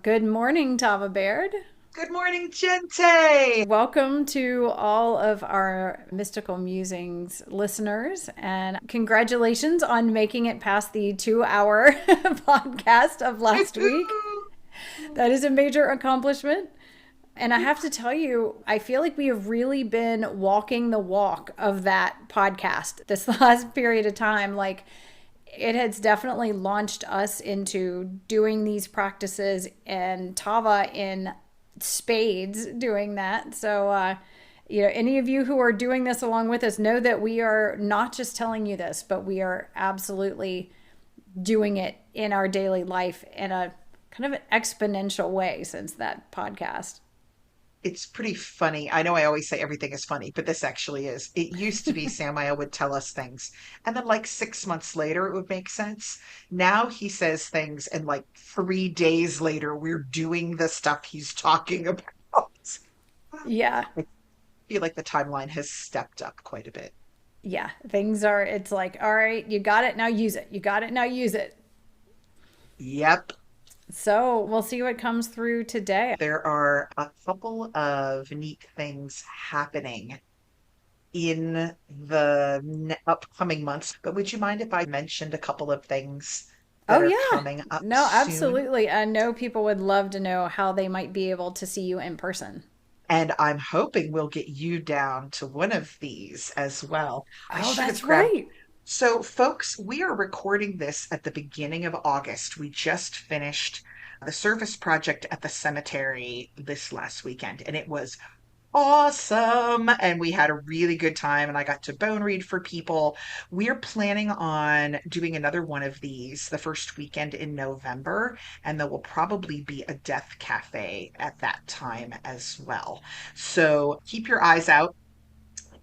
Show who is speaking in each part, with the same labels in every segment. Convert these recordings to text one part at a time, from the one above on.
Speaker 1: Good morning, Tava Baird.
Speaker 2: Good morning, Gente.
Speaker 1: Welcome to all of our Mystical Musings listeners, and congratulations on making it past the 2 hour podcast of last week.
Speaker 2: Woo-hoo.
Speaker 1: That is a major accomplishment. And I have to tell you, I feel like we have really been walking the walk of that podcast this last period of time. Like, it has definitely launched us into doing these practices, and Tava in spades doing that. Any of you who are doing this along with us know that we are not just telling you this, but we are absolutely doing it in our daily life in a kind of an exponential way since that podcast.
Speaker 2: It's pretty funny. I know I always say everything is funny, but this actually is. It used to be Samael would tell us things, and then like 6 months later, it would make sense. Now he says things, and like 3 days later, we're doing the stuff he's talking about.
Speaker 1: Yeah.
Speaker 2: I feel like the timeline has stepped up quite a bit.
Speaker 1: Yeah. It's like, all right, you got it, now use it. You got it, now use it.
Speaker 2: Yep.
Speaker 1: So we'll see what comes through today.
Speaker 2: There are a couple of neat things happening in the upcoming months. But would you mind if I mentioned a couple of things
Speaker 1: Oh,
Speaker 2: that are
Speaker 1: yeah.
Speaker 2: coming up
Speaker 1: No,
Speaker 2: soon?
Speaker 1: absolutely. I know people would love to know how they might be able to see you in person.
Speaker 2: And I'm hoping we'll get you down to one of these as well. I
Speaker 1: Oh,
Speaker 2: should have
Speaker 1: that's
Speaker 2: grabbed.
Speaker 1: right.
Speaker 2: So, folks, we are recording this at the beginning of August. We just finished the service project at the cemetery this last weekend, and it was awesome. And we had a really good time, and I got to bone read for people. We're planning on doing another one of these the first weekend in November, and there will probably be a death cafe at that time as well. So keep your eyes out.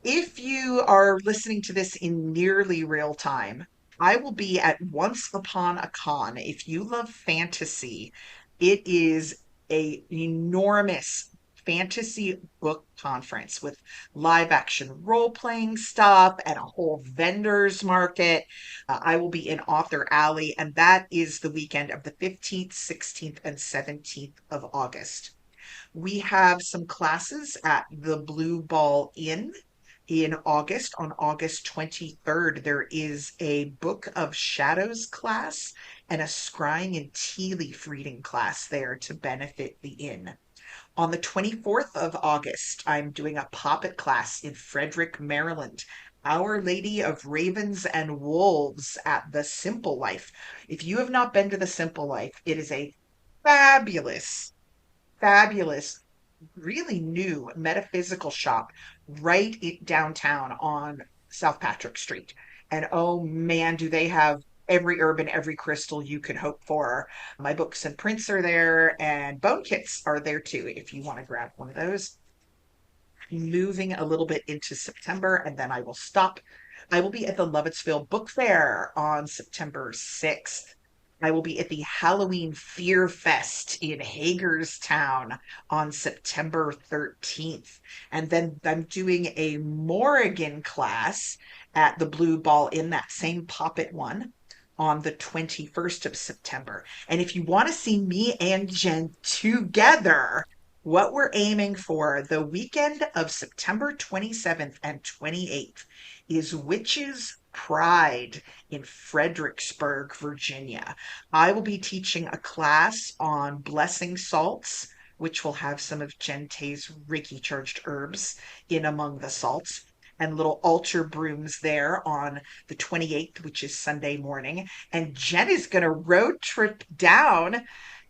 Speaker 2: If you are listening to this in nearly real time, I will be at Once Upon a Con. If you love fantasy, it is a enormous fantasy book conference with live action role playing stuff and a whole vendors market. I will be in Author Alley, and that is the weekend of the 15th, 16th, and 17th of August. We have some classes at the Blue Ball Inn in August. On August 23rd, there is a Book of Shadows class and a scrying and tea leaf reading class there to benefit the inn. On the 24th of August, I'm doing a poppet class in Frederick, Maryland. Our Lady of Ravens and Wolves at the Simple Life. If you have not been to the Simple Life, it is a fabulous fabulous, really new metaphysical shop right downtown on South Patrick Street. And oh man, do they have every herb and every crystal you could hope for. My books and prints are there, and bone kits are there too if you want to grab one of those. Moving a little bit into September, and then I will stop. I will be at the Lovettsville Book Fair on September 6th. I will be at the Halloween Fear Fest in Hagerstown on September 13th. And then I'm doing a Morrigan class at the Blue Ball in that same Poppet one on the 21st of September. And if you want to see me and Jen together, what we're aiming for the weekend of September 27th and 28th is Witches Pride in Fredericksburg, Virginia. I will be teaching a class on blessing salts, which will have some of Gente's Reiki charged herbs in among the salts, and little altar brooms there on the 28th, which is Sunday morning. And Jen is going to road trip down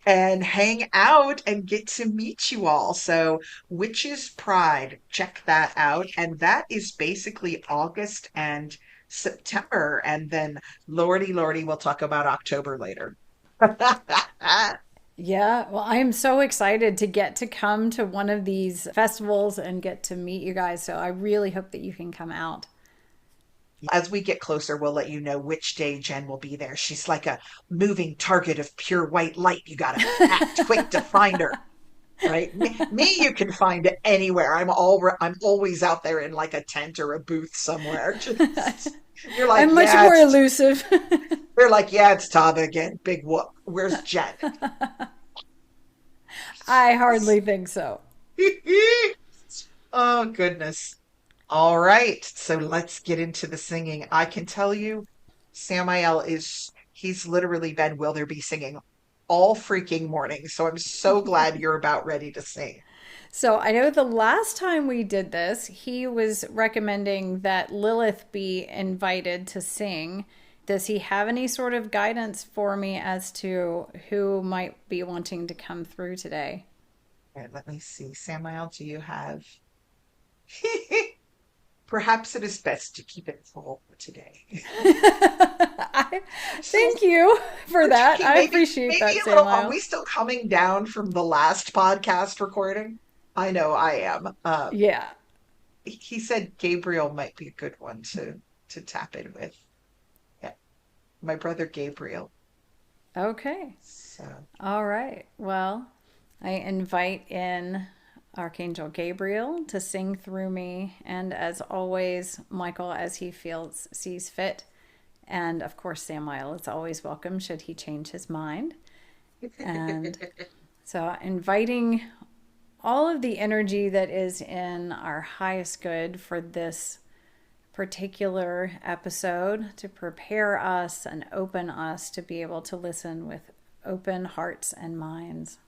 Speaker 2: and hang out and get to meet you all. So, Witches Pride, check that out. And that is basically August and September. And then, Lordy, Lordy, we'll talk about October later.
Speaker 1: Yeah, well, I am so excited to get to come to one of these festivals and get to meet you guys. So I really hope that you can come out.
Speaker 2: As we get closer, we'll let you know which day Jen will be there. She's like a moving target of pure white light. You got to act quick to find her. Right? Me, you can find anywhere. I'm always out there in like a tent or a booth somewhere. Just you're like,
Speaker 1: I'm much
Speaker 2: yeah,
Speaker 1: more
Speaker 2: it's
Speaker 1: elusive.
Speaker 2: 'Tava again. Big what? Where's Jen? You're like, yeah, it's Tava again. Big what? Where's Jen? We're like, yeah, it's Tava again. Big what? Where's Jen? You're like, yeah, it's Tava again. Big what? Where's Jen? We're like, yeah, it's Tava again. Big what? Where's Jen?
Speaker 1: I hardly think so.
Speaker 2: Oh, goodness. All right. So let's get into the singing. I can tell you, Samael he's literally been Will There Be singing all freaking morning. So I'm so glad you're about ready to sing.
Speaker 1: So I know the last time we did this, he was recommending that Lilith be invited to sing. Does he have any sort of guidance for me as to who might be wanting to come through today?
Speaker 2: All right, let me see. Samael, do you have? Perhaps it is best to keep it full for today. So
Speaker 1: Thank you for
Speaker 2: we're
Speaker 1: that.
Speaker 2: checking
Speaker 1: I
Speaker 2: maybe
Speaker 1: appreciate that,
Speaker 2: a little. Are
Speaker 1: Samuel.
Speaker 2: we still coming down from the last podcast recording? I know I am.
Speaker 1: Yeah.
Speaker 2: He said Gabriel might be a good one to tap in with. Yeah, my brother Gabriel.
Speaker 1: Okay.
Speaker 2: So
Speaker 1: All right. Well, I invite in Archangel Gabriel to sing through me, and as always, Michael as he feels sees fit. And of course, Samuel is always welcome should he change his mind. And so, inviting all of the energy that is in our highest good for this particular episode to prepare us and open us to be able to listen with open hearts and minds.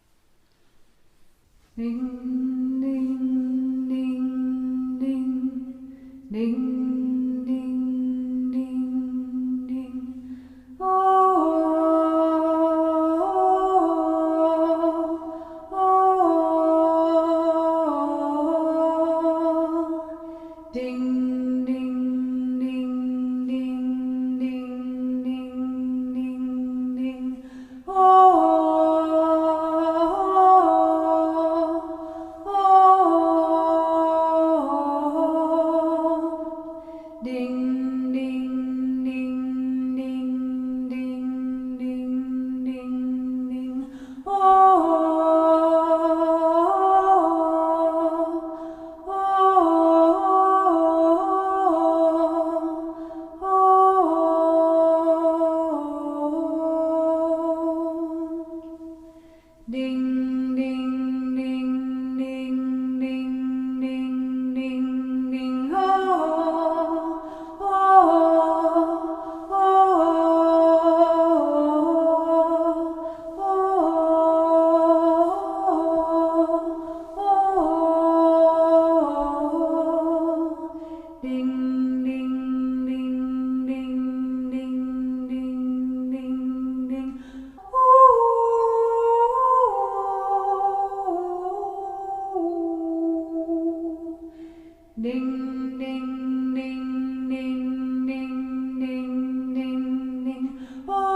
Speaker 1: Ding, ding, ding, ding, ding, ding, ding, ding. Oh, oh, ding, ding, ding, ding, ding, ding, ding, ding. Oh, ding, ding, ding, ding, ding, ding, ding, ding. Ding, ding, ding, ding, ding, ding, ding, ding. Oh, oh, oh, ding, ding, ding, ding, ding, ding, ding, ding. Ding, ding, ding, ding, ding, ding, ding, ding. Oh, oh, ding, ding, ding, ding, ding, ding, ding, ding. Oh,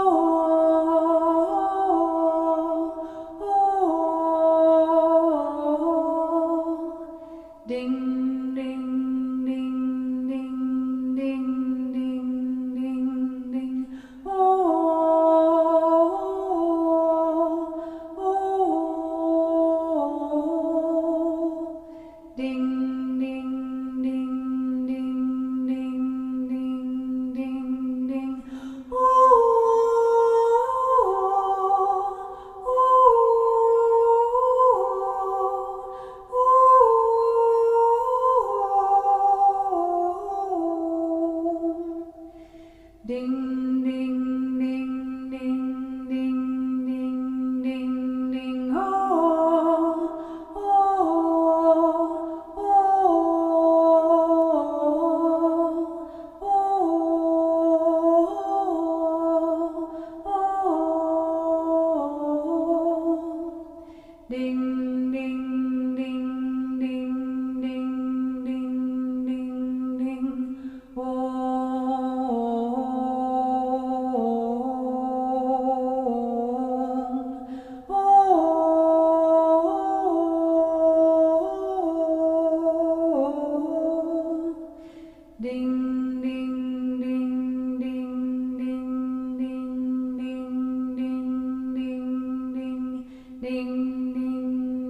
Speaker 1: oh, ding, ding, ding, ding, ding, ding, ding, ding. Oh, oh, ding, ding, ding, ding, ding, ding, ding, ding. Oh, oh, oh, oh, oh. Ding, ding, ding, ding, ding, ding, ding, ding. Oh, ding, ding, ding, ding, ding, ding, ding, ding, ding, ding, ding,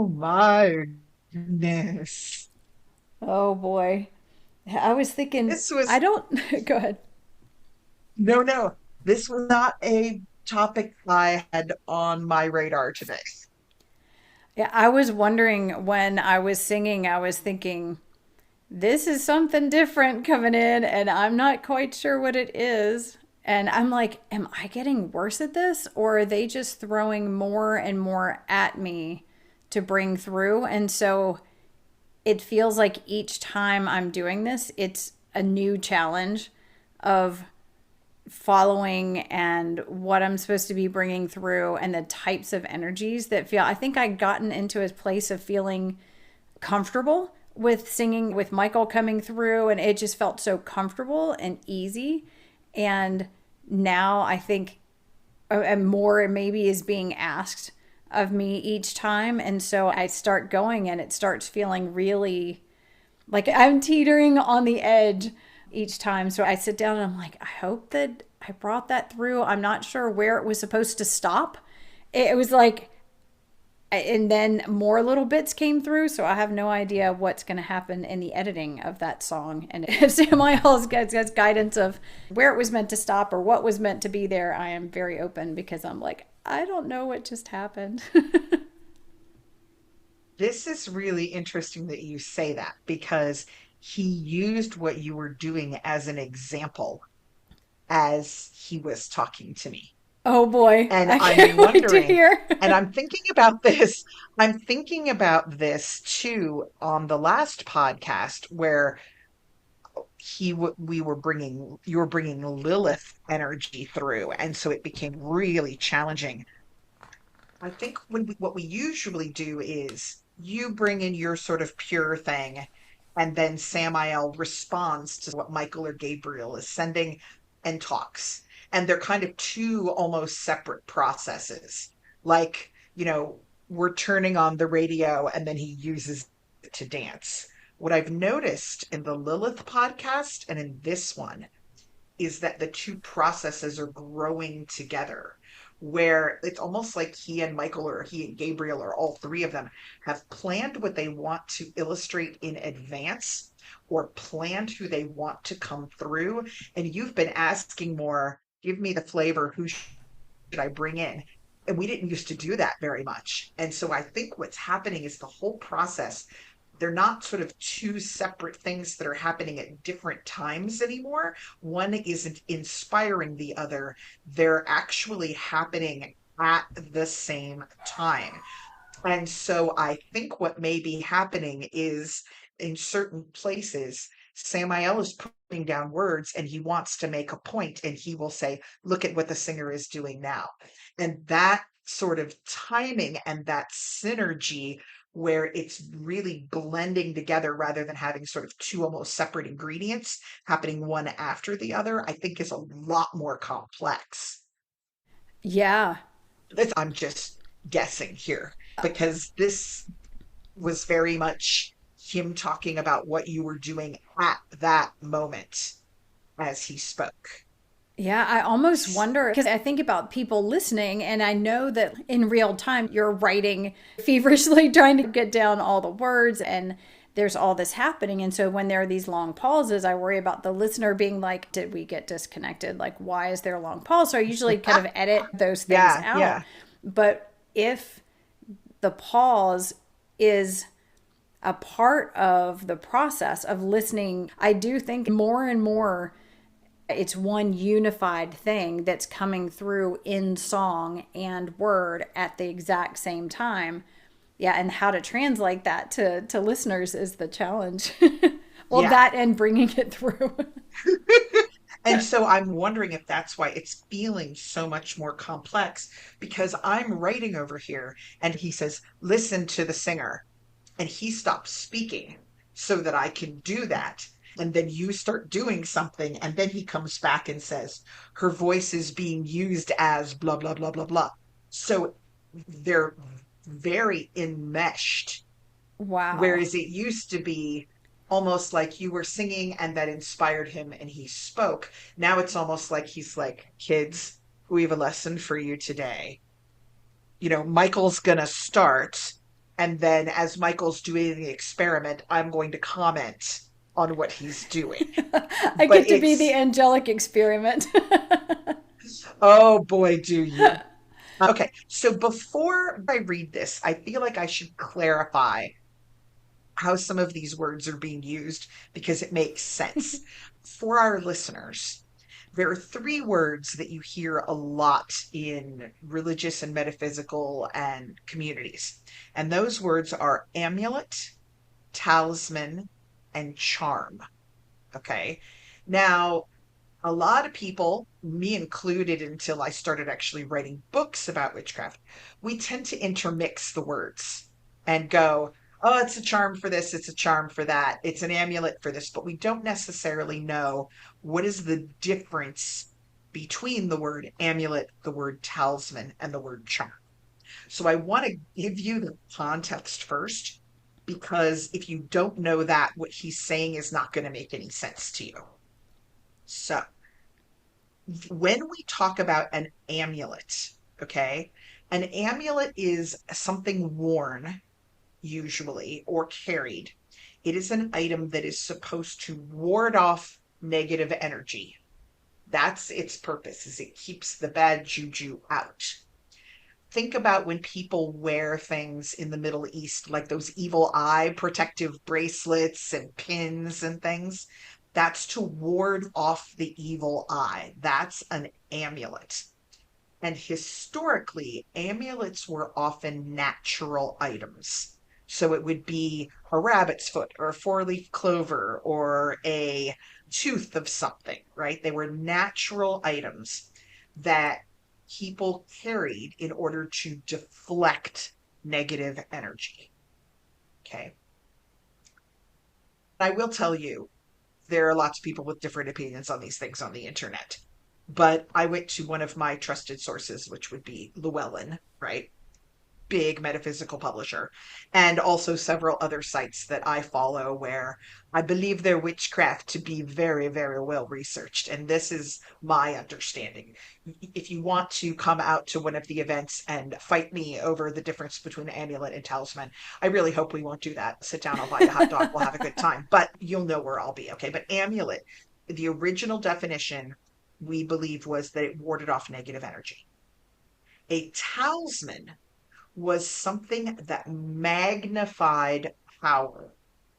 Speaker 2: Oh my goodness.
Speaker 1: Oh boy. I was thinking,
Speaker 2: This
Speaker 1: I
Speaker 2: was,
Speaker 1: don't, go ahead.
Speaker 2: no, no, this was not a topic I had on my radar today.
Speaker 1: Yeah, I was wondering when I was singing, I was thinking, this is something different coming in, and I'm not quite sure what it is. And I'm like, am I getting worse at this, or are they just throwing more and more at me to bring through? And so it feels like each time I'm doing this, it's a new challenge of following and what I'm supposed to be bringing through and the types of energies that feel. I think I'd gotten into a place of feeling comfortable with singing with Michael coming through, and it just felt so comfortable and easy. And now I think and more maybe is being asked of me each time. And so I start going and it starts feeling really like I'm teetering on the edge each time. So I sit down and I'm like, I hope that I brought that through. I'm not sure where it was supposed to stop. It was like, and then more little bits came through. So I have no idea what's going to happen in the editing of that song. And if Samuel gets guidance of where it was meant to stop or what was meant to be there, I am very open because I'm like, I don't know what just happened.
Speaker 2: This is really interesting that you say that because he used what you were doing as an example as he was talking to me.
Speaker 1: Oh boy,
Speaker 2: And
Speaker 1: I
Speaker 2: I'm
Speaker 1: can't wait to
Speaker 2: wondering,
Speaker 1: hear.
Speaker 2: and I'm thinking about this, I'm thinking about this too on the last podcast where we were bringing, you were bringing Lilith energy through. And so it became really challenging. I think what we usually do is you bring in your sort of pure thing, and then Samael responds to what Michael or Gabriel is sending and talks. And they're kind of two almost separate processes. Like, we're turning on the radio and then he uses it to dance. What I've noticed in the Lilith podcast and in this one is that the two processes are growing together, where it's almost like he and Michael or he and Gabriel or all three of them have planned what they want to illustrate in advance or planned who they want to come through. And you've been asking more, give me the flavor, who should I bring in? And we didn't used to do that very much. And so I think what's happening is the whole process, they're not sort of two separate things that are happening at different times anymore. One isn't inspiring the other, they're actually happening at the same time. And so I think what may be happening is in certain places, Samael is putting down words and he wants to make a point, and he will say, look at what the singer is doing now. And that sort of timing and that synergy where it's really blending together rather than having sort of two almost separate ingredients happening one after the other, I think is a lot more complex.
Speaker 1: Yeah.
Speaker 2: I'm just guessing here because this was very much him talking about what you were doing at that moment as he spoke.
Speaker 1: Yeah, I almost wonder because I think about people listening, and I know that in real time you're writing feverishly, trying to get down all the words, and there's all this happening. And so when there are these long pauses, I worry about the listener being like, did we get disconnected? Like, why is there a long pause? So I usually kind of edit those things
Speaker 2: Yeah,
Speaker 1: out.
Speaker 2: yeah.
Speaker 1: But if the pause is a part of the process of listening, I do think more and more it's one unified thing that's coming through in song and word at the exact same time. Yeah, and how to translate that to listeners is the challenge. Well,
Speaker 2: Yeah.
Speaker 1: that and bringing it through.
Speaker 2: And so I'm wondering if that's why it's feeling so much more complex because I'm writing over here and he says, listen to the singer. And he stops speaking so that I can do that. And then you start doing something. And then he comes back and says, her voice is being used as blah, blah, blah, blah, blah. So they're very enmeshed.
Speaker 1: Wow.
Speaker 2: Whereas it used to be almost like you were singing and that inspired him and he spoke. Now it's almost like he's like, kids, we have a lesson for you today. Michael's going to start. And then as Michael's doing the experiment, I'm going to comment on what he's doing.
Speaker 1: I
Speaker 2: But
Speaker 1: get to be the
Speaker 2: it's,
Speaker 1: angelic experiment.
Speaker 2: oh boy, do you. Okay, so before I read this, I feel like I should clarify how some of these words are being used because it makes sense. For our listeners, there are three words that you hear a lot in religious and metaphysical and communities. And those words are amulet, talisman, and charm. Okay. Now, a lot of people, me included, until I started actually writing books about witchcraft, we tend to intermix the words and go, oh, it's a charm for this, it's a charm for that, it's an amulet for this, but we don't necessarily know what is the difference between the word amulet, the word talisman, and the word charm. So I want to give you the context first, because if you don't know that, what he's saying is not going to make any sense to you. So, when we talk about an amulet, okay, an amulet is something worn, usually, or carried. It is an item that is supposed to ward off negative energy. That's its purpose, is it keeps the bad juju out. Think about when people wear things in the Middle East, like those evil eye protective bracelets and pins and things. That's to ward off the evil eye. That's an amulet. And historically, amulets were often natural items. So it would be a rabbit's foot or a four-leaf clover or a tooth of something, right? They were natural items that people carried in order to deflect negative energy. Okay. I will tell you, there are lots of people with different opinions on these things on the internet. But I went to one of my trusted sources, which would be Llewellyn, right? Big metaphysical publisher, and also several other sites that I follow where I believe their witchcraft to be very, very well researched. And this is my understanding. If you want to come out to one of the events and fight me over the difference between amulet and talisman, I really hope we won't do that. Sit down, I'll buy you a hot dog, we'll have a good time. But you'll know where I'll be, okay? But amulet, the original definition we believe was that it warded off negative energy. A talisman was something that magnified power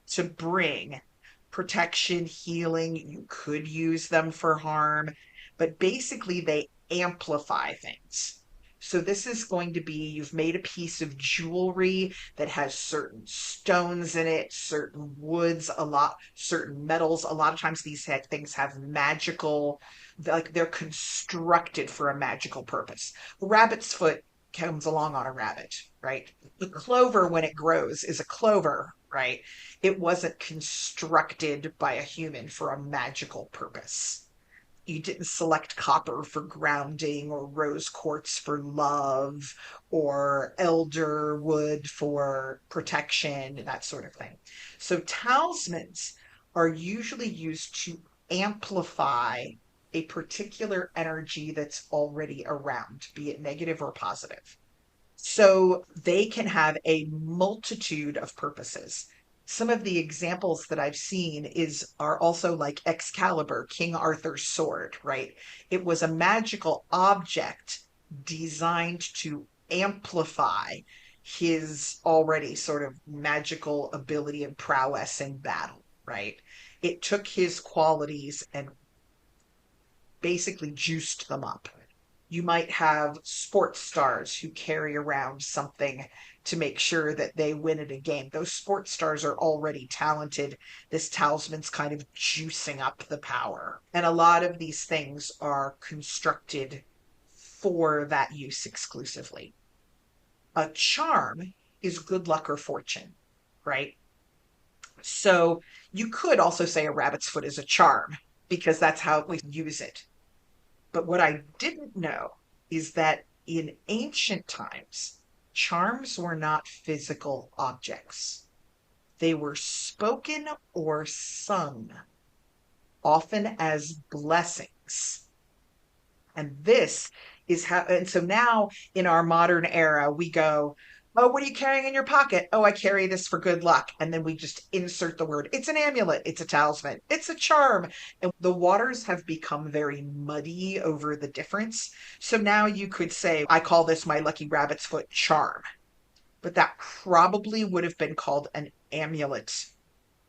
Speaker 2: to bring protection, healing. You could use them for harm, but basically they amplify things. So this is going to be, you've made a piece of jewelry that has certain stones in it, certain woods, a lot, certain metals. A lot of times these things have magical, like they're constructed for a magical purpose. Rabbit's foot comes along on a rabbit, right? The clover, when it grows, is a clover, right? It wasn't constructed by a human for a magical purpose. You didn't select copper for grounding or rose quartz for love or elder wood for protection, that sort of thing. So talismans are usually used to amplify a particular energy that's already around, be it negative or positive. So they can have a multitude of purposes. Some of the examples that I've seen is are also like Excalibur, King Arthur's sword, right? It was a magical object designed to amplify his already sort of magical ability and prowess in battle, right? It took his qualities and basically juiced them up. You might have sports stars who carry around something to make sure that they win at a game. Those sports stars are already talented. This talisman's kind of juicing up the power. And a lot of these things are constructed for that use exclusively. A charm is good luck or fortune, right? So you could also say a rabbit's foot is a charm because that's how we use it. But what I didn't know is that in ancient times, charms were not physical objects. They were spoken or sung, often as blessings. And this is how, and so now in our modern era, we go, Oh, what are you carrying in your pocket? Oh, I carry this for good luck. And then we just insert the word. It's an amulet. It's a talisman. It's a charm. And the waters have become very muddy over the difference. So now you could say, I call this my lucky rabbit's foot charm. But that probably would have been called an amulet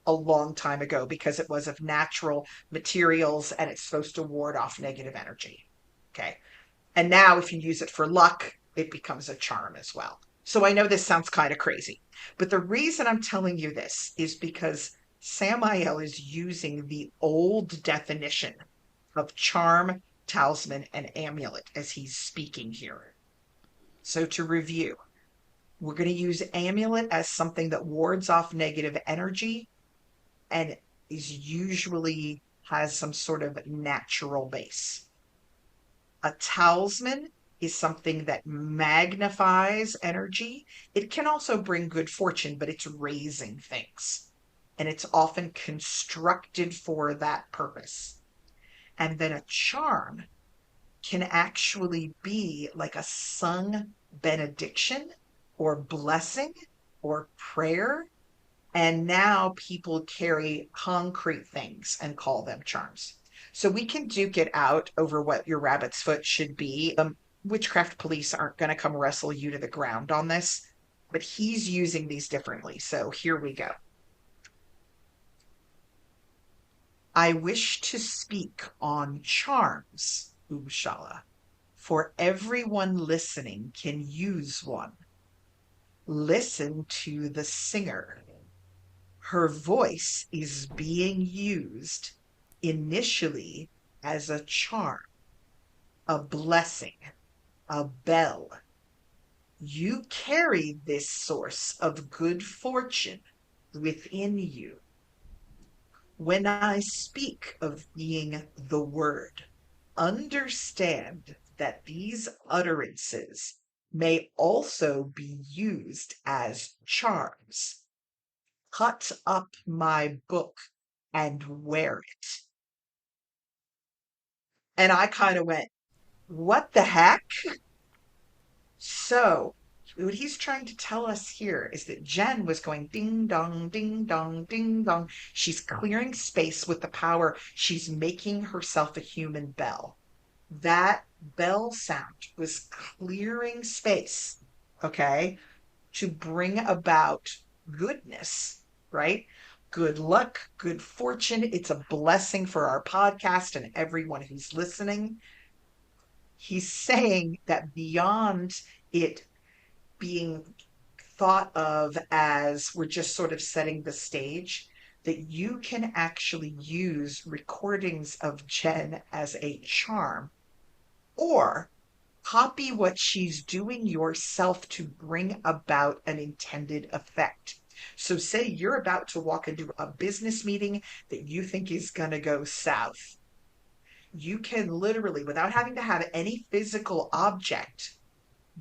Speaker 2: a long time ago because it was of natural materials and it's supposed to ward off negative energy. Okay. And now, if you use it for luck, it becomes a charm as well. So I know this sounds kind of crazy, but the reason I'm telling you this is because Samael is using the old definition of charm, talisman, and amulet as he's speaking here. So to review, we're going to use amulet as something that wards off negative energy and is usually has some sort of natural base. A talisman is something that magnifies energy. It can also bring good fortune, but it's raising things. And it's often constructed for that purpose. And then a charm can actually be like a sung benediction or blessing or prayer. And now people carry concrete things and call them charms. So we can duke it out over what your rabbit's foot should be. Witchcraft police aren't going to come wrestle you to the ground on this, but he's using these differently. So here we go. I wish to speak on charms, Ubshala, for everyone listening can use one. Listen to the singer. Her voice is being used initially as a charm, a blessing, a bell. You carry this source of good fortune within you. When I speak of being the word, understand that these utterances may also be used as charms. Cut up my book and wear it. And I kind of went, what the heck? So, what he's trying to tell us here is that Jen was going ding dong, ding dong, ding dong. She's clearing space with the power. She's making herself a human bell. That bell sound was clearing space, okay, to bring about goodness, right? Good luck, good fortune. It's a blessing for our podcast and everyone who's listening. He's saying that beyond it being thought of as we're just sort of setting the stage, that you can actually use recordings of Jen as a charm or copy what she's doing yourself to bring about an intended effect. So, say you're about to walk into a business meeting that you think is going to go south. You can literally, without having to have any physical object,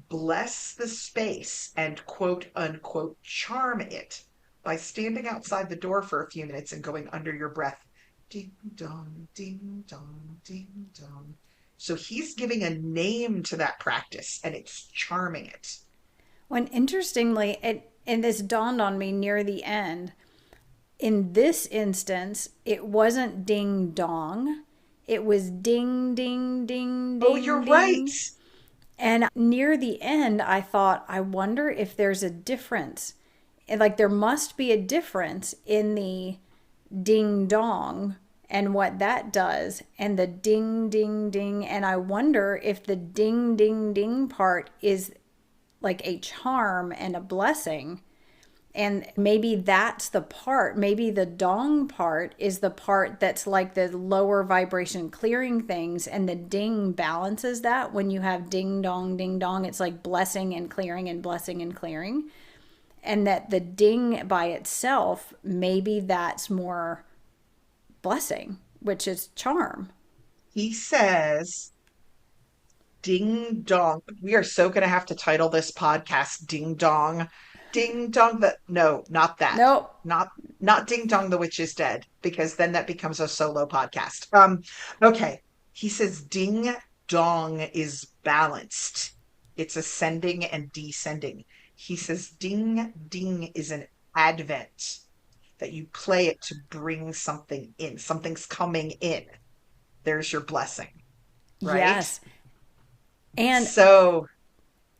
Speaker 2: bless the space and quote unquote charm it by standing outside the door for a few minutes and going under your breath, ding dong, ding dong, ding dong. So he's giving a name to that practice and it's charming it.
Speaker 1: When interestingly, and this dawned on me near the end, in this instance, it wasn't ding dong. It was ding, ding, ding,
Speaker 2: Oh,
Speaker 1: ding,
Speaker 2: you're right.
Speaker 1: ding. And near the end, I thought, I wonder if there's a difference. And like there must be a difference in the ding dong and what that does and the ding, ding, ding. And I wonder if the ding, ding, ding part is like a charm and a blessing. And maybe that's the part, maybe the dong part is the part that's like the lower vibration clearing things, and the ding balances that. When you have ding dong, it's like blessing and clearing and blessing and clearing. And that the ding by itself, maybe that's more blessing, which is charm.
Speaker 2: He says, ding dong. We are so going to have to title this podcast Ding Dong. Ding dong the no, not that.
Speaker 1: Nope.
Speaker 2: Not ding dong the witch is dead, because then that becomes a solo podcast. Okay. He says ding dong is balanced. It's ascending and descending. He says, ding, ding is an advent, that you play it to bring something in. Something's coming in. There's your blessing, right?
Speaker 1: Yes. And
Speaker 2: So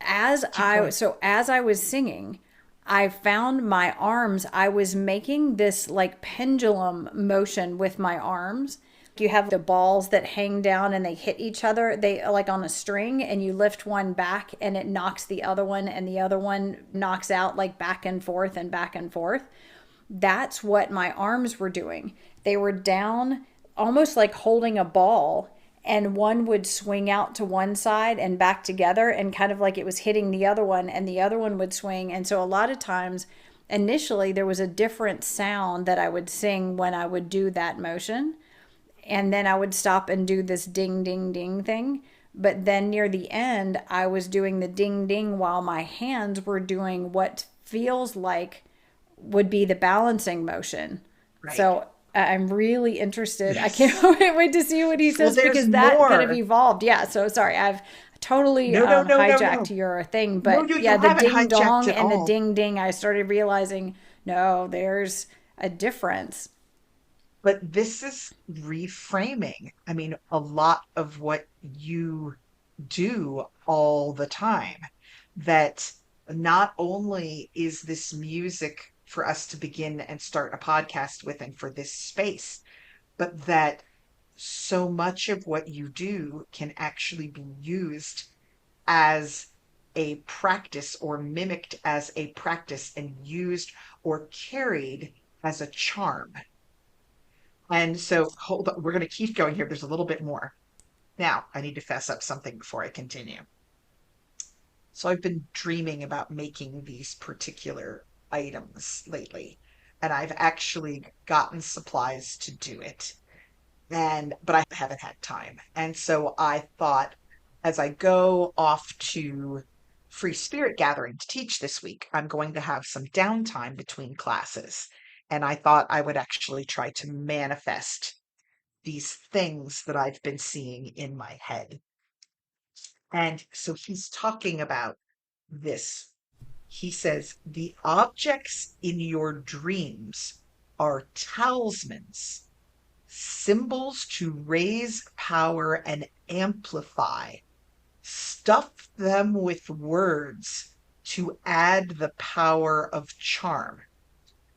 Speaker 2: keep going.
Speaker 1: as I was singing, I found my arms, I was making this like pendulum motion with my arms. You have the balls that hang down and they hit each other. They like on a string, and you lift one back and it knocks the other one, and the other one knocks out like back and forth and back and forth. That's what my arms were doing. They were down almost like holding a ball, and one would swing out to one side and back together, and kind of like it was hitting the other one, and the other one would swing. And so a lot of times initially there was a different sound that I would sing when I would do that motion, and then I would stop and do this ding ding ding thing. But then near the end I was doing the ding ding while my hands were doing what feels like would be the balancing motion.
Speaker 2: Right.
Speaker 1: So I'm really interested. I
Speaker 2: Yes.
Speaker 1: can't wait to see what he
Speaker 2: Well,
Speaker 1: says,
Speaker 2: there's
Speaker 1: because that kind of
Speaker 2: more.
Speaker 1: evolved. Yeah. So sorry, I've totally
Speaker 2: No, no, no, no, no.
Speaker 1: hijacked your thing,
Speaker 2: No,
Speaker 1: but
Speaker 2: you
Speaker 1: yeah, the
Speaker 2: haven't
Speaker 1: ding
Speaker 2: hijacked
Speaker 1: dong
Speaker 2: at
Speaker 1: and the
Speaker 2: all.
Speaker 1: ding ding, I started realizing no, there's a difference.
Speaker 2: But this is reframing. I mean, a lot of what you do all the time, that not only is this music for us to begin and start a podcast with and for this space, but that so much of what you do can actually be used as a practice or mimicked as a practice and used or carried as a charm. And so, hold on, we're going to keep going here. There's a little bit more. Now, I need to fess up something before I continue. So, I've been dreaming about making these particular items lately, and I've actually gotten supplies to do it. But I haven't had time. And so I thought, as I go off to Free Spirit Gathering to teach this week, I'm going to have some downtime between classes. And I thought I would actually try to manifest these things that I've been seeing in my head. And so he's talking about this. He says, the objects in your dreams are talismans, symbols to raise power and amplify. Stuff them with words to add the power of charm.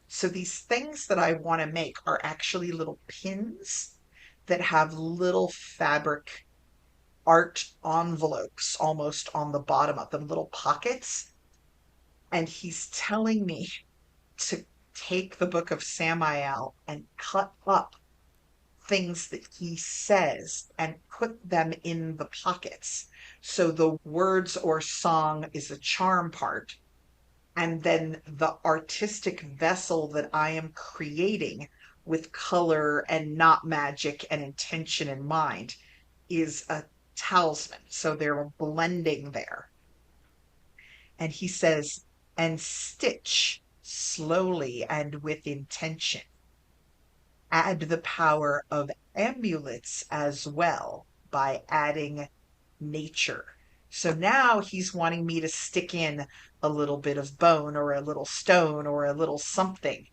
Speaker 2: So these things that I want to make are actually little pins that have little fabric art envelopes almost on the bottom of them, little pockets. And he's telling me to take the book of Samael and cut up things that he says and put them in the pockets. So the words or song is a charm part. And then the artistic vessel that I am creating with color and not magic and intention in mind is a talisman. So they're blending there. And he says, and stitch slowly and with intention. Add the power of amulets as well by adding nature. So now he's wanting me to stick in a little bit of bone or a little stone or a little something.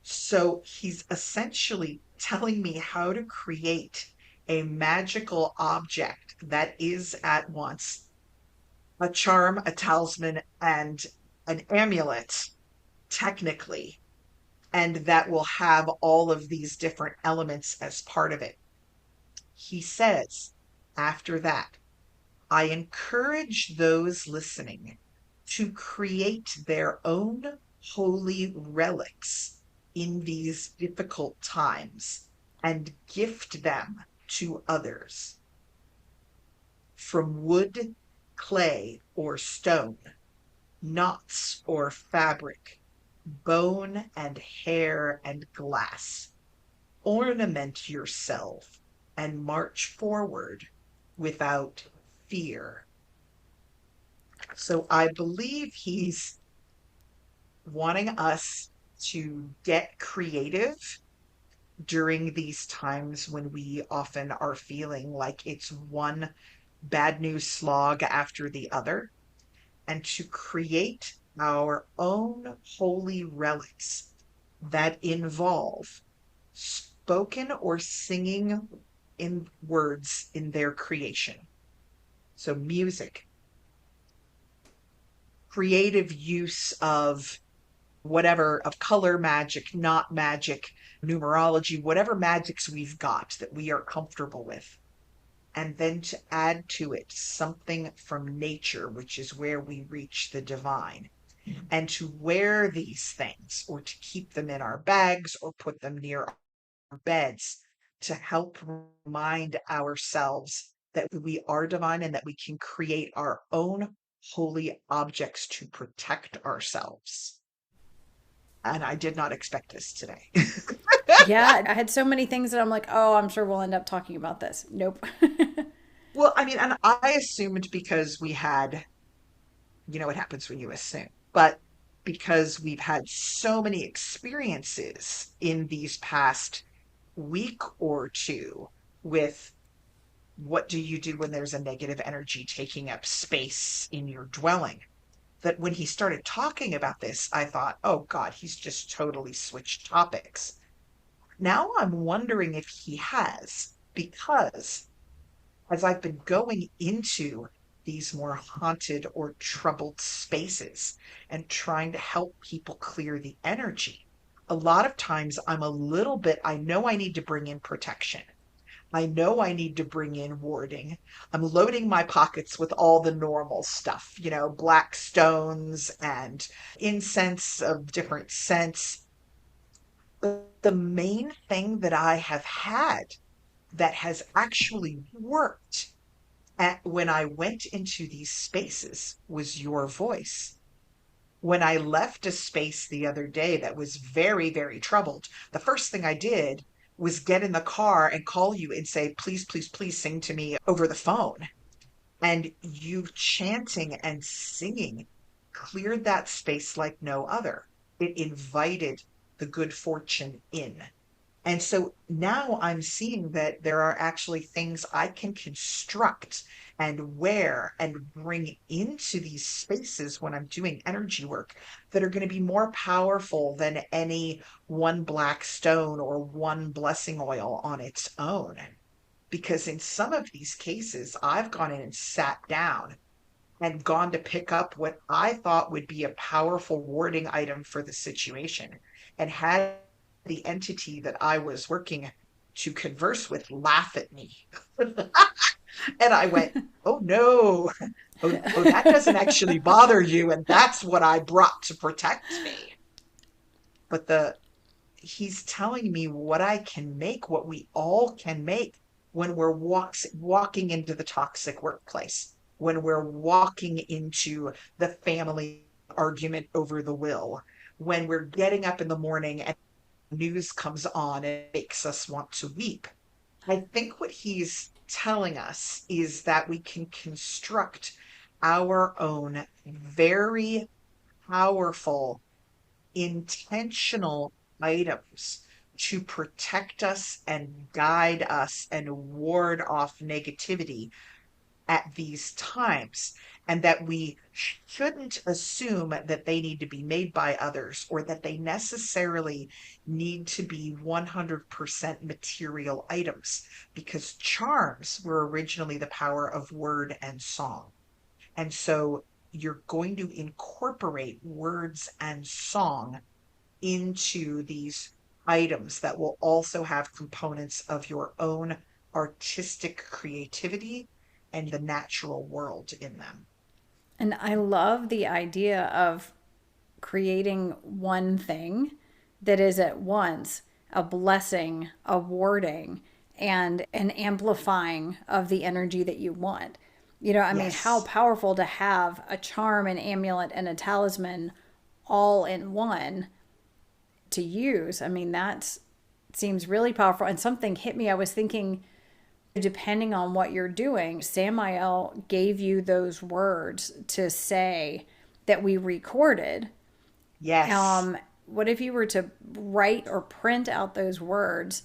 Speaker 2: So he's essentially telling me how to create a magical object that is at once a charm, a talisman, and an amulet, technically, and that will have all of these different elements as part of it. He says, after that, I encourage those listening to create their own holy relics in these difficult times and gift them to others. From wood, clay, or stone, knots or fabric, bone and hair and glass. Ornament yourself and march forward without fear. So I believe he's wanting us to get creative during these times when we often are feeling like it's one bad news slog after the other, and to create our own holy relics that involve spoken or singing in words in their creation. So, music, creative use of whatever, of color magic, not magic, numerology, whatever magics we've got that we are comfortable with. And then to add to it something from nature, which is where we reach the divine. And to wear these things or to keep them in our bags or put them near our beds to help remind ourselves that we are divine and that we can create our own holy objects to protect ourselves. And I did not expect this today.
Speaker 1: Yeah, I had so many things that I'm like, oh, I'm sure we'll end up talking about this. Nope.
Speaker 2: Well, I mean, and I assumed because we had, what happens when you assume, but because we've had so many experiences in these past week or two with what do you do when there's a negative energy taking up space in your dwelling, that when he started talking about this, I thought, oh God, he's just totally switched topics. Now I'm wondering if he has, because as I've been going into these more haunted or troubled spaces and trying to help people clear the energy, a lot of times I'm a little bit, I know I need to bring in protection. I know I need to bring in warding. I'm loading my pockets with all the normal stuff, black stones and incense of different scents. But the main thing that I have had that has actually worked when I went into these spaces was your voice. When I left a space the other day that was very, very troubled, the first thing I did was get in the car and call you and say, please, please, please sing to me over the phone. And you chanting and singing cleared that space like no other. It invited the good fortune in. And so now I'm seeing that there are actually things I can construct and wear and bring into these spaces when I'm doing energy work that are going to be more powerful than any one black stone or one blessing oil on its own. Because in some of these cases, I've gone in and sat down and gone to pick up what I thought would be a powerful warding item for the situation and had the entity that I was working to converse with laugh at me. And I went, oh no, oh, that doesn't actually bother you. And that's what I brought to protect me. But he's telling me what I can make, what we all can make when we're walking into the toxic workplace, when we're walking into the family argument over the will, when we're getting up in the morning and news comes on and makes us want to weep. I think what he's telling us is that we can construct our own very powerful, intentional items to protect us and guide us and ward off negativity at these times, and that we shouldn't assume that they need to be made by others or that they necessarily need to be 100% material items, because charms were originally the power of word and song. And so you're going to incorporate words and song into these items that will also have components of your own artistic creativity and the natural world in them.
Speaker 1: And I love the idea of creating one thing that is at once a blessing, a warding, and an amplifying of the energy that you want. I mean, how
Speaker 2: Yes.
Speaker 1: powerful to have a charm, an amulet, and a talisman all in one to use. I mean, that seems really powerful. And something hit me. I was thinking, depending on what you're doing, Samael gave you those words to say that we recorded.
Speaker 2: Yes.
Speaker 1: What if you were to write or print out those words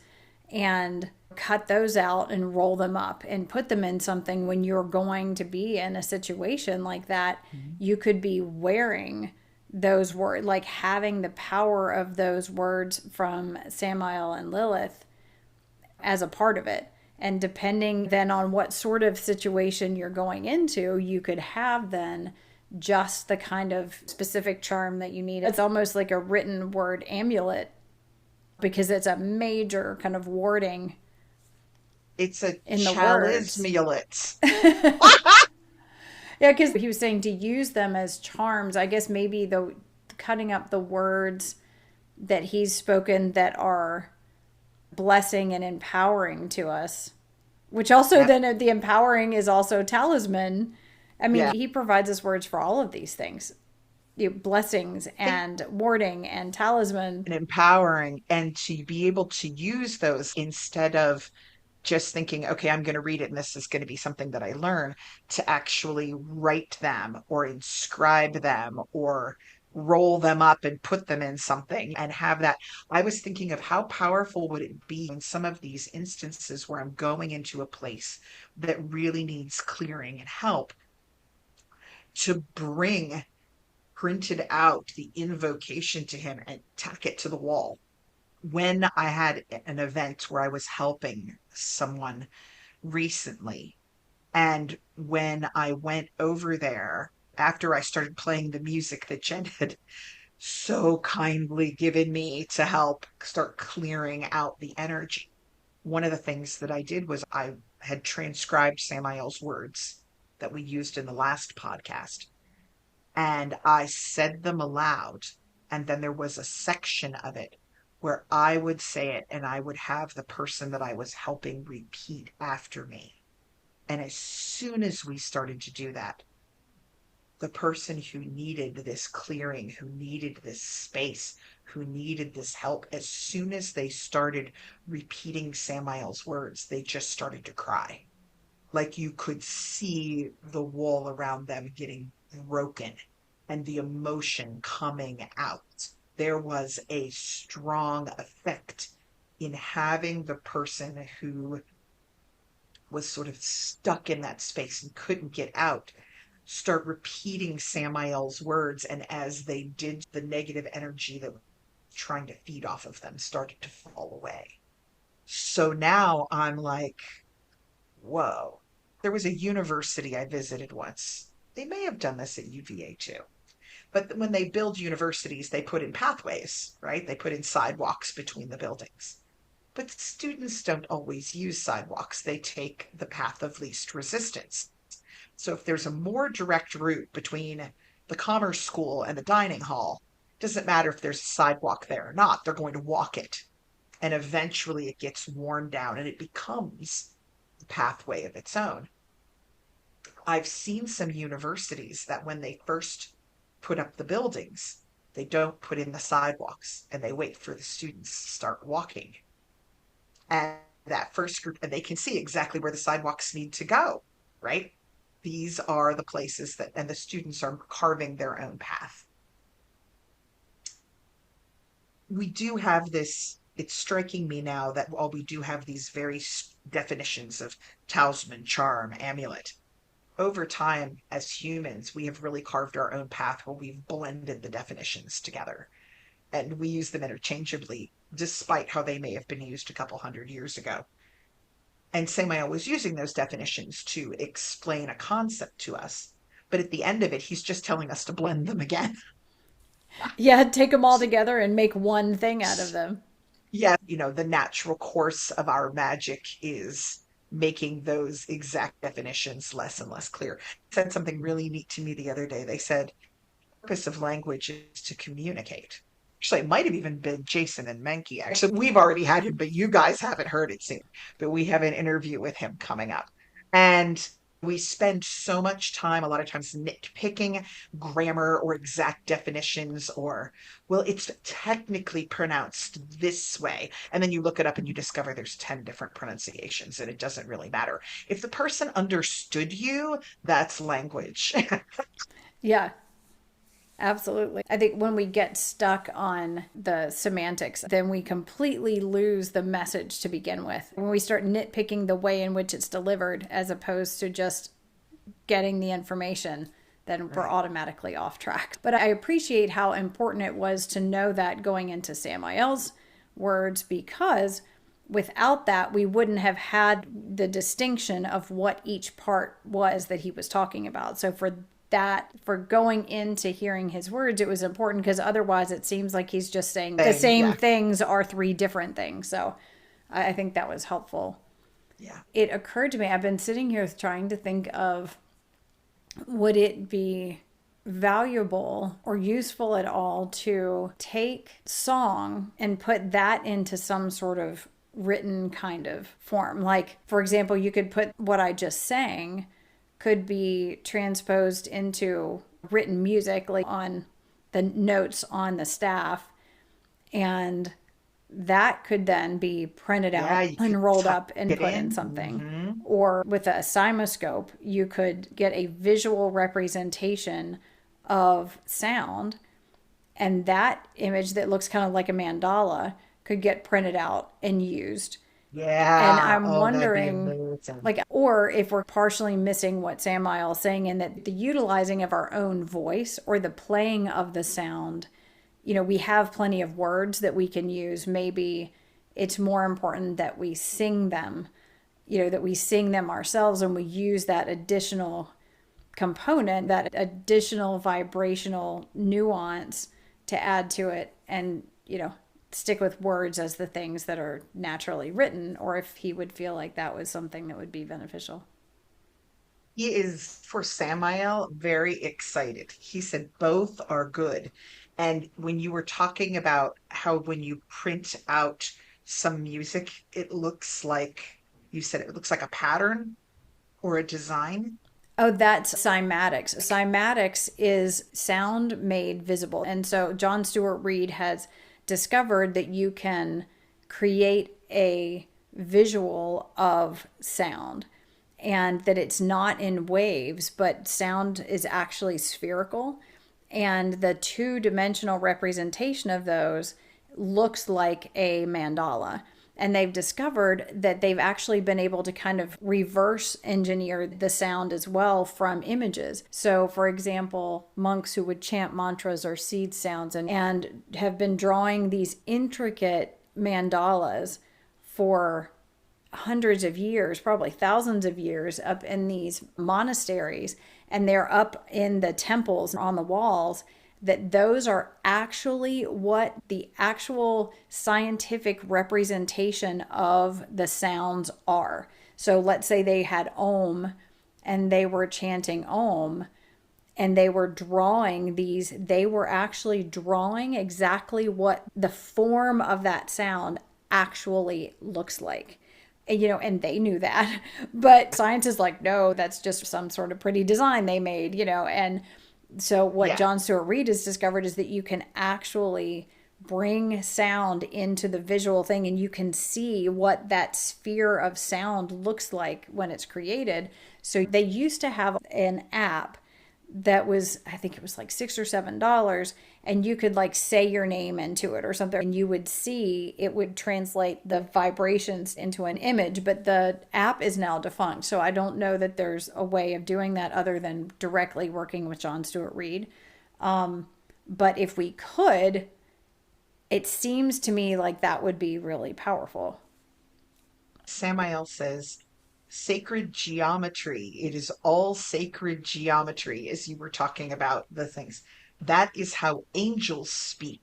Speaker 1: and cut those out and roll them up and put them in something when you're going to be in a situation like that?
Speaker 2: Mhm.
Speaker 1: You could be wearing those words, like having the power of those words from Samael and Lilith as a part of it. And depending then on what sort of situation you're going into, you could have then just the kind of specific charm that you need. It's almost like a written word amulet because it's a major kind of wording
Speaker 2: It's a
Speaker 1: in the words.
Speaker 2: Talismans.
Speaker 1: Yeah, because he was saying to use them as charms. I guess maybe the cutting up the words that he's spoken that are blessing and empowering to us, which also then the empowering is also talisman. I mean, he provides us words for all of these things, blessings and warding and talisman.
Speaker 2: And empowering, and to be able to use those instead of just thinking, okay, I'm going to read it and this is going to be something that I learn, to actually write them or inscribe them or roll them up and put them in something and have that. I was thinking of how powerful would it be in some of these instances where I'm going into a place that really needs clearing and help, to bring printed out the invocation to him and tack it to the wall. When I had an event where I was helping someone recently, and when I went over there after I started playing the music that Jen had so kindly given me to help start clearing out the energy, one of the things that I did was I had transcribed Samael's words that we used in the last podcast, and I said them aloud. And then there was a section of it where I would say it and I would have the person that I was helping repeat after me. And as soon as we started to do that, the person who needed this clearing, who needed this space, who needed this help, as soon as they started repeating Samael's words, they just started to cry. Like you could see the wall around them getting broken and the emotion coming out. There was a strong effect in having the person who was sort of stuck in that space and couldn't get out start repeating Samael's words. And as they did, the negative energy that was trying to feed off of them started to fall away. So now I'm like, whoa. There was a university I visited once. They may have done this at UVA too. But when they build universities, they put in pathways, right? They put in sidewalks between the buildings. But students don't always use sidewalks. They take the path of least resistance. So if there's a more direct route between the commerce school and the dining hall, it doesn't matter if there's a sidewalk there or not, they're going to walk it. And eventually it gets worn down and it becomes a pathway of its own. I've seen some universities that when they first put up the buildings, they don't put in the sidewalks and they wait for the students to start walking. And that first group, and they can see exactly where the sidewalks need to go, right? These are the places that, and the students are carving their own path. We do have this, it's striking me now that while we do have these very definitions of talisman, charm, amulet, over time as humans, we have really carved our own path where we've blended the definitions together. And we use them interchangeably, despite how they may have been used a couple hundred years ago. And Samael was using those definitions to explain a concept to us. But at the end of it, he's just telling us to blend them again.
Speaker 1: Yeah, take them all together and make one thing out of them.
Speaker 2: Yeah, the natural course of our magic is making those exact definitions less and less clear. Said something really neat to me the other day. They said, the purpose of language is to communicate. Actually, it might have even been Jason and Mankey. Actually, we've already had him, but you guys haven't heard it soon. But we have an interview with him coming up. And we spend so much time, a lot of times, nitpicking grammar or exact definitions, or, well, it's technically pronounced this way. And then you look it up and you discover there's 10 different pronunciations and it doesn't really matter. If the person understood you, that's language.
Speaker 1: Yeah. Absolutely. I think when we get stuck on the semantics, then we completely lose the message to begin with. When we start nitpicking the way in which it's delivered, as opposed to just getting the information, then we're automatically off track. But I appreciate how important it was to know that going into Samael's words, because without that, we wouldn't have had the distinction of what each part was that he was talking about. So for going into hearing his words, it was important, because otherwise it seems like he's just saying the same things are three different things. So I think that was helpful.
Speaker 2: Yeah.
Speaker 1: It occurred to me, I've been sitting here trying to think of, would it be valuable or useful at all to take song and put that into some sort of written kind of form? Like, for example, you could put what I just sang could be transposed into written music, like on the notes on the staff, and that could then be printed out and rolled up and put in something. Mm-hmm. Or with a cymoscope, you could get a visual representation of sound, and that image that looks kind of like a mandala could get printed out and used.
Speaker 2: Yeah.
Speaker 1: And I'm wondering, like, or if we're partially missing what Samael's saying, in that the utilizing of our own voice or the playing of the sound, you know, we have plenty of words that we can use. Maybe it's more important that we sing them, you know, that we sing them ourselves, and we use that additional component, that additional vibrational nuance to add to it, and, you know, stick with words as the things that are naturally written, or if he would feel like that was something that would be beneficial.
Speaker 2: He is, for Samael, very excited. He said both are good. And when you were talking about how when you print out some music, it looks like, you said it looks like a pattern or a design.
Speaker 1: Oh, that's cymatics. Cymatics is sound made visible. And so John Stuart Reid has discovered that you can create a visual of sound, and that it's not in waves, but sound is actually spherical. And the two-dimensional representation of those looks like a mandala. And they've discovered that they've actually been able to kind of reverse engineer the sound as well from images. So, for example, monks who would chant mantras or seed sounds and have been drawing these intricate mandalas for hundreds of years, probably thousands of years, up in these monasteries, and they're up in the temples on the walls, that those are actually what the actual scientific representation of the sounds are. So let's say they had Om and they were chanting Om, and they were drawing these, they were actually drawing exactly what the form of that sound actually looks like. You know, and they knew that, but science is like, no, that's just some sort of pretty design they made, you know. And so what John Stuart Reid has discovered is that you can actually bring sound into the visual thing, and you can see what that sphere of sound looks like when it's created. So they used to have an app that was, I think it was like $6 or $7, and you could like say your name into it or something, and you would see, it would translate the vibrations into an image. But the app is now defunct, so I don't know that there's a way of doing that other than directly working with John Stuart Reid. But if we could, it seems to me like that would be really powerful.
Speaker 2: Samael says, sacred geometry. It is all sacred geometry, as you were talking about the things. That is how angels speak.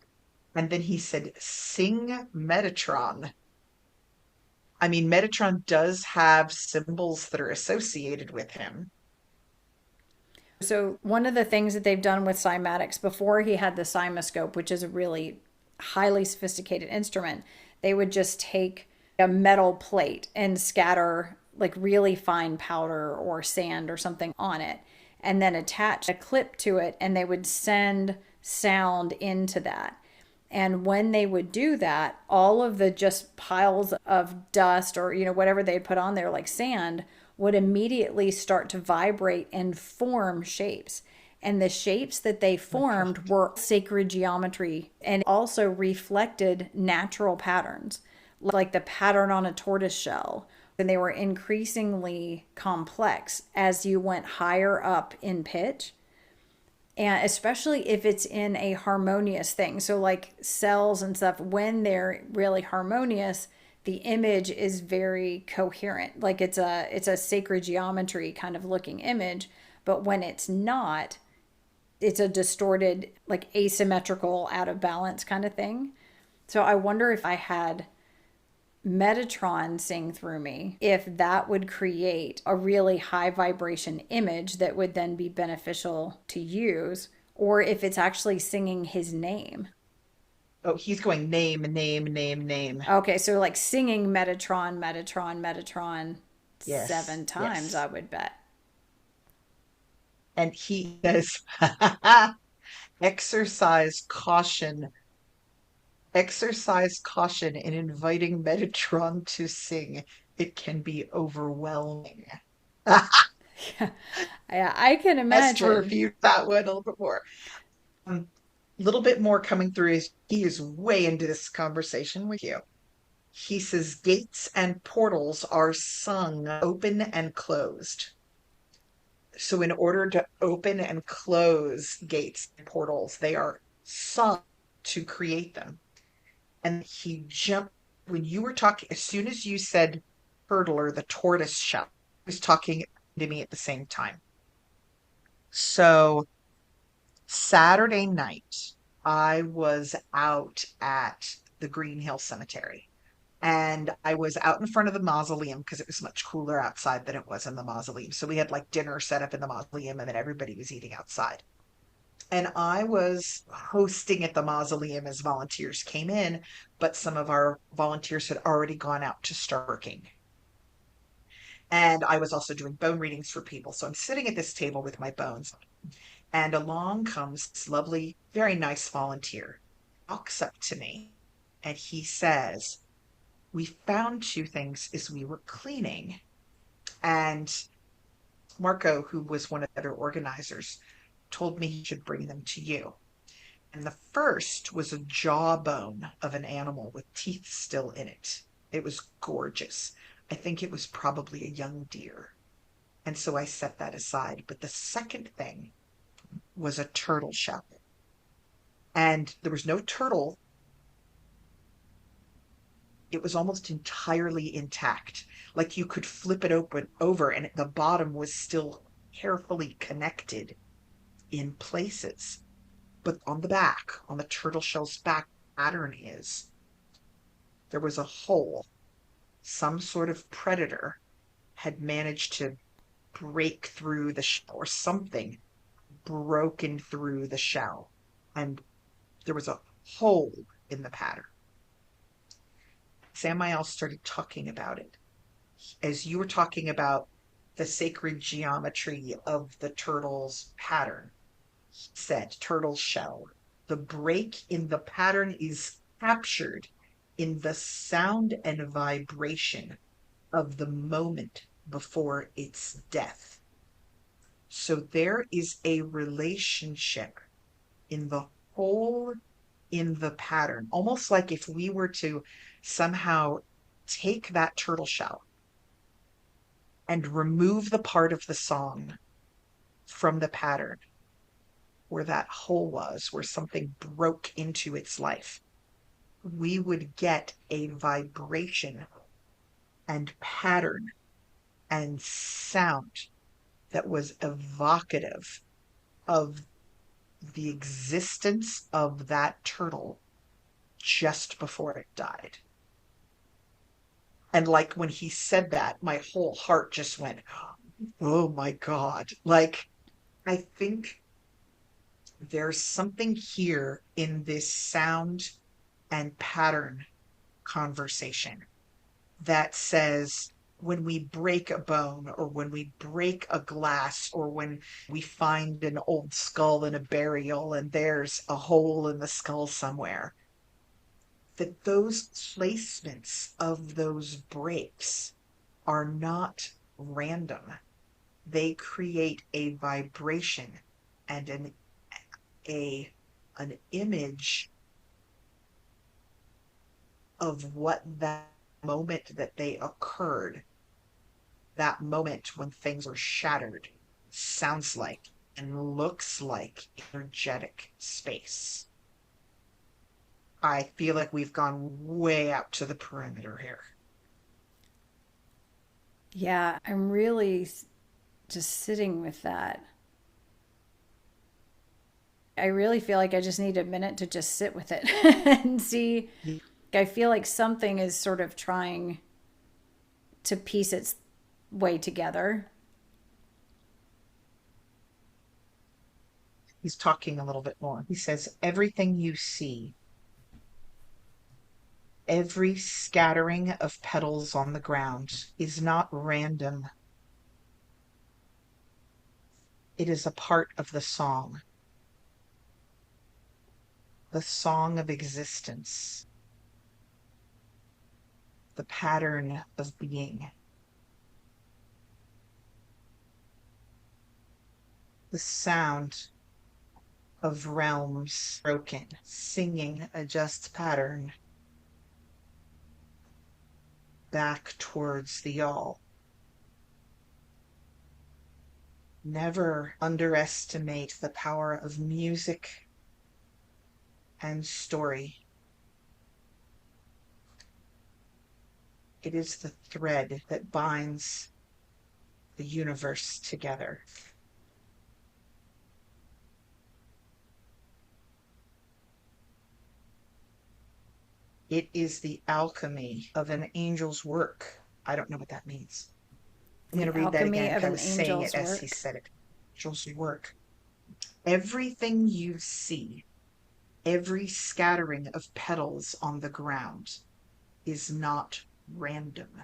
Speaker 2: And then he said, sing Metatron. I mean, Metatron does have symbols that are associated with him.
Speaker 1: So one of the things that they've done with cymatics, before he had the cymoscope, which is a really highly sophisticated instrument, they would just take a metal plate and scatter like really fine powder or sand or something on it, and then attach a clip to it, and they would send sound into that. And when they would do that, all of the just piles of dust or, you know, whatever they put on there like sand would immediately start to vibrate and form shapes. And the shapes that they formed were sacred geometry, and also reflected natural patterns, like the pattern on a tortoise shell. And they were increasingly complex as you went higher up in pitch. And especially if it's in a harmonious thing. So, like cells and stuff, when they're really harmonious, the image is very coherent. Like it's a sacred geometry kind of looking image. But when it's not, it's a distorted, like asymmetrical, out of balance kind of thing. So I wonder if I had Metatron sing through me, if that would create a really high vibration image that would then be beneficial to use, or if it's actually singing his name.
Speaker 2: Oh, he's going name, name, name, name.
Speaker 1: Okay, so like singing Metatron, Metatron, Metatron
Speaker 2: Yes,
Speaker 1: 7 times, I
Speaker 2: yes.
Speaker 1: would bet.
Speaker 2: And he says, exercise caution, exercise caution in inviting Metatron to sing. It can be overwhelming.
Speaker 1: Yeah, I can
Speaker 2: Has to
Speaker 1: imagine.
Speaker 2: refute that one a little bit more. A little bit more coming through is he is way into this conversation with you. He says gates and portals are sung open and closed. So in order to open and close gates and portals, they are sung to create them. And he jumped when you were talking, as soon as you said turtle or the tortoise shell, he was talking to me at the same time. So Saturday night, I was out at the Green Hill Cemetery. And I was out in front of the mausoleum because it was much cooler outside than it was in the mausoleum. So we had like dinner set up in the mausoleum and then everybody was eating outside. And I was hosting at the mausoleum as volunteers came in, but some of our volunteers had already gone out to start working. And I was also doing bone readings for people. So I'm sitting at this table with my bones, and along comes this lovely, very nice volunteer, walks up to me, and he says, we found two things as we were cleaning. And Marco, who was one of the other organizers, told me he should bring them to you. And the first was a jawbone of an animal with teeth still in it. It was gorgeous. I think it was probably a young deer. And so I set that aside. But the second thing was a turtle shell. And there was no turtle. It was almost entirely intact. Like you could flip it open over and the bottom was still carefully connected in places. But on the back, on the turtle shell's back pattern is there was a hole. Some sort of predator had managed to break through the shell or something broken through the shell. And there was a hole in the pattern. Samael started talking about it. As you were talking about the sacred geometry of the turtle's pattern, he said, turtle shell. The break in the pattern is captured in the sound and vibration of the moment before its death. So there is a relationship in the whole in the pattern, almost like if we were to somehow take that turtle shell and remove the part of the song from the pattern where that hole was, where something broke into its life, we would get a vibration and pattern and sound that was evocative of the existence of that turtle just before it died. And like when he said that, my whole heart just went, oh my God. Like, I think there's something here in this sound and pattern conversation that says when we break a bone or when we break a glass or when we find an old skull in a burial and there's a hole in the skull somewhere, that those placements of those breaks are not random. They create a vibration and an image of what that moment that they occurred, that moment when things are shattered, sounds like. and looks like energetic space. I feel like we've gone way out to the perimeter here.
Speaker 1: Yeah, I'm really just sitting with that. I really feel like I just need a minute to just sit with it and see. I feel like something is sort of trying to piece its way together.
Speaker 2: He's talking a little bit more. He says, everything you see, every scattering of petals on the ground is not random. It is a part of the song of existence, the pattern of being, the sound of realms broken, singing a just pattern back towards the all. Never underestimate the power of music and story. It is the thread that binds the universe together. It is the alchemy of an angel's work. I don't know what that means. I'm going
Speaker 1: The
Speaker 2: to read that
Speaker 1: alchemy
Speaker 2: again
Speaker 1: of
Speaker 2: because I
Speaker 1: an
Speaker 2: was saying it
Speaker 1: angel's
Speaker 2: as he
Speaker 1: work.
Speaker 2: said it. Angel's work. Everything you see, every scattering of petals on the ground is not random.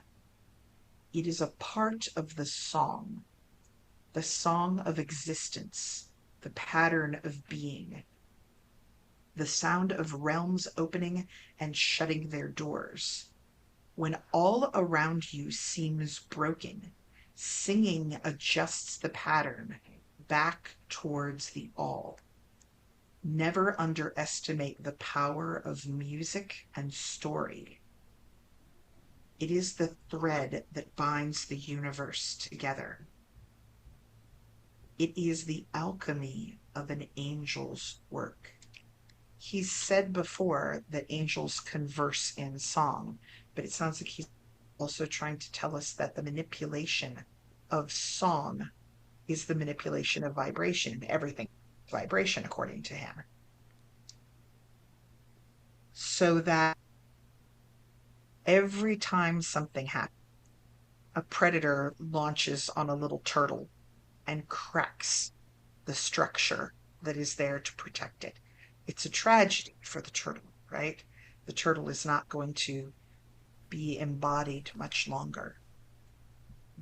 Speaker 2: It is a part of the song of existence, the pattern of being, the sound of realms opening and shutting their doors. When all around you seems broken, singing adjusts the pattern back towards the all. Never underestimate the power of music and story. It is the thread that binds the universe together. It is the alchemy of an angel's work. He's said before that angels converse in song, but it sounds like he's also trying to tell us that the manipulation of song is the manipulation of vibration. Everything is vibration, according to him. So that every time something happens, a predator launches on a little turtle and cracks the structure that is there to protect it. It's a tragedy for the turtle, right? The turtle is not going to be embodied much longer.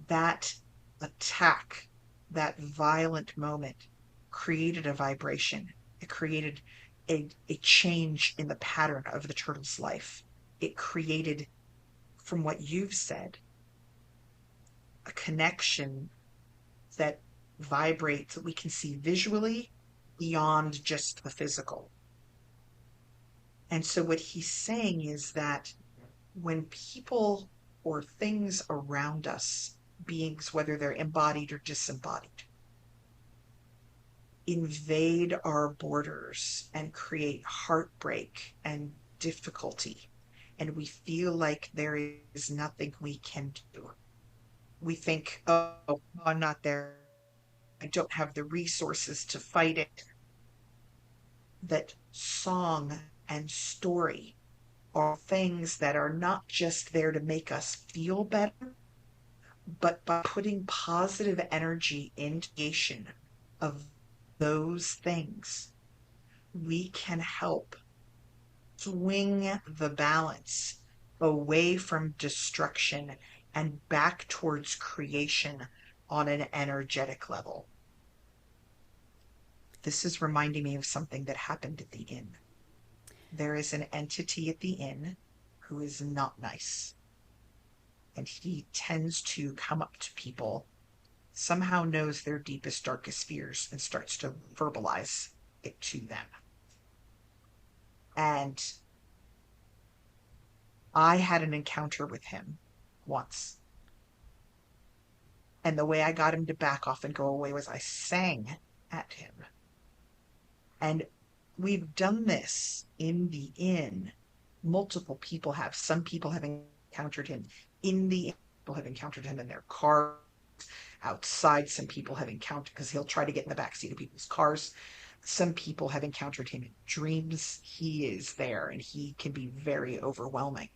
Speaker 2: That attack, that violent moment, created a vibration. It created a change in the pattern of the turtle's life. It created, from what you've said, a connection that vibrates that we can see visually beyond just the physical. And so what he's saying is that when people or things around us, beings, whether they're embodied or disembodied, invade our borders and create heartbreak and difficulty, and we feel like there is nothing we can do. We think, oh, I'm not there. I don't have the resources to fight it. That song and story are things that are not just there to make us feel better, but by putting positive energy into creation of those things, we can help swing the balance away from destruction and back towards creation on an energetic level. This is reminding me of something that happened at the inn. There is an entity at the inn who is not nice. And he tends to come up to people, somehow knows their deepest, darkest fears, and starts to verbalize it to them. And I had an encounter with him once. And the way I got him to back off and go away was I sang at him. And we've done this in the inn. Multiple people have. Some people have encountered him in the inn. People have encountered him in their car outside. Some people have encountered, because he'll try to get in the backseat of people's cars. Some people have encountered him in dreams. He is there, and he can be very overwhelming.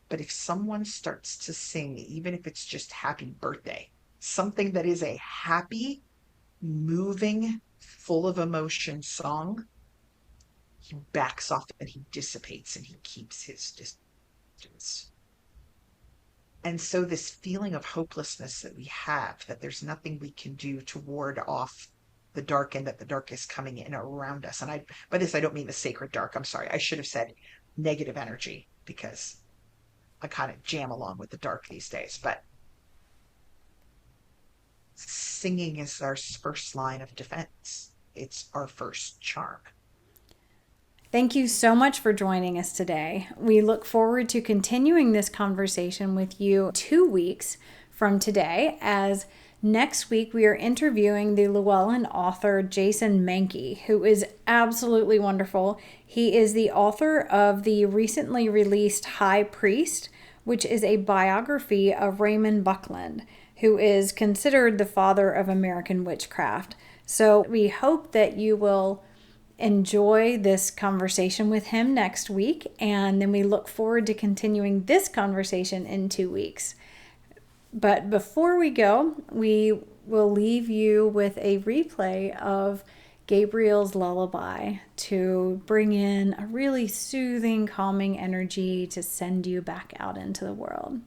Speaker 2: But if someone starts to sing, even if it's just happy birthday, something that is a happy, moving, full of emotion song, he backs off and he dissipates and he keeps his distance. And so this feeling of hopelessness that we have, that there's nothing we can do to ward off the dark, and that the dark is coming in around us. And by this, I don't mean the sacred dark. I'm sorry. I should have said negative energy, because I kind of jam along with the dark these days. But singing is our first line of defense. It's our first charm.
Speaker 1: Thank you so much for joining us today. We look forward to continuing this conversation with you 2 weeks from today, as next week we are interviewing the Llewellyn author Jason Mankey, who is absolutely wonderful. He is the author of the recently released High Priest, which is a biography of Raymond Buckland, who is considered the father of American witchcraft. So we hope that you will enjoy this conversation with him next week, and then we look forward to continuing this conversation in 2 weeks. But before we go, we will leave you with a replay of Gabriel's lullaby to bring in a really soothing, calming energy to send you back out into the world.